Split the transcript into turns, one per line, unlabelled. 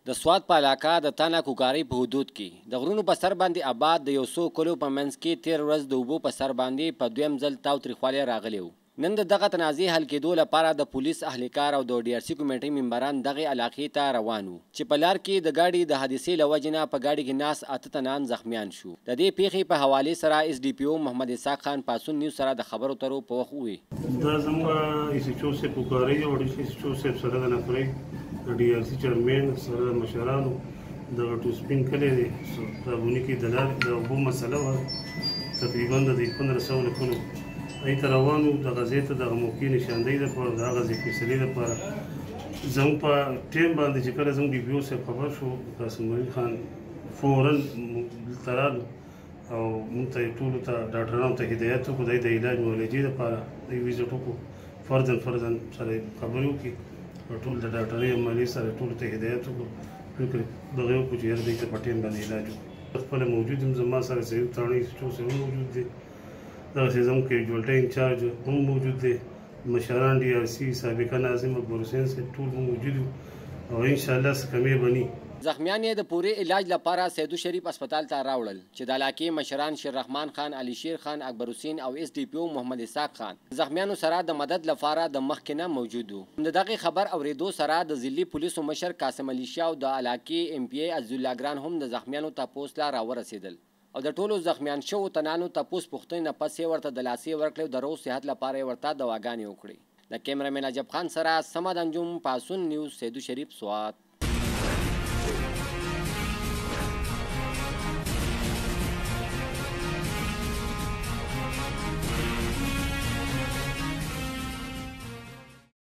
د سوات په علاقه د تانا کوکارۍ په حدود کې د غرونو په سر باندې آباد د یو څو کلو په منځ کې تیر ورځ د اوبو په سر باندې په دویم ځل تاوتریخوالی راغلی و. نن د دغه تنازع حل کېدو لپاره د پولیس اهلکار او د DRC کمیټې ممبران دغه علاقې ته روان وو چې په لار کې د گاډي د حادثې له وجې نه په گاډي کې ناست 8 تنان زخمیان شو. د دې پیښې په حوالې سره SDPO محمد اسحاق خان پاسون نیوز سره د خبرو اترو په وخت وویل.
دا زموږ SHO صاحب کوکارۍ او SHO صاحب سره د نفرۍ DRC چیرمین سره د مشرانو د ټوسپین کلی دی صابوني کې د لارې د اوبو مسله وه تقریبا د 1500 کلو هغې ته روان وو د غزې ته دغه موقع نشاندهي دپاره د هغه ځای فیصلې دپاره زموږ په ټیم باندې چې کله زموږ DPO صاحب خبر شو قاسم علي خان فورا دلته رالو او موږ ته ټولو ته ډاکټرانو ته هدایت وکړو د علاج معالجې دپاره د ویزټ وکړو فرضاً سره خبرې وکړي ټول د ډاکټرۍ عملي سره ټولو ته هدایت وکړو فکر دغه یو کوچ یاره دوی ته په ټیم باندې علاج وکړو خپله موجود یم زما سره سیب تاڼۍ SHO صاحب هم موجود دی دغسې زموږ کیجوالټۍ انچارج هم موجود دی مشران DRC سابقه ناظم اکبر حسین صاحب ټول هم موجود وو او انشاءالله څه کمې به نه
زخمیان یې د پورې علاج لپاره سیدو شریف اسپتال ته راوړل چې د علاقې مشران شیر رحمان خان علي شیر خان اکبر حسین او SDPO محمد اسحاق خان زخمیانو سره د مدد لپاره د مخکې نه موجود وو. د دغه خبر اوریدو سره د ضلعي پولیسو مشر قاسم علي شاه او د علاقې MPA عزیزالله ګران هم د زخمیانو تپوس لا راورسېدل او د ټولو زخمیان شوو تنانو تپوس پوښتنې نه پسې ورته د لاسې ورکړې د روغ صحت لپاره یې ورته دواګانې وکړې. د کیمرامین عجب خان سره صمد انجم پاسون نیوز سیدو شریف سوات.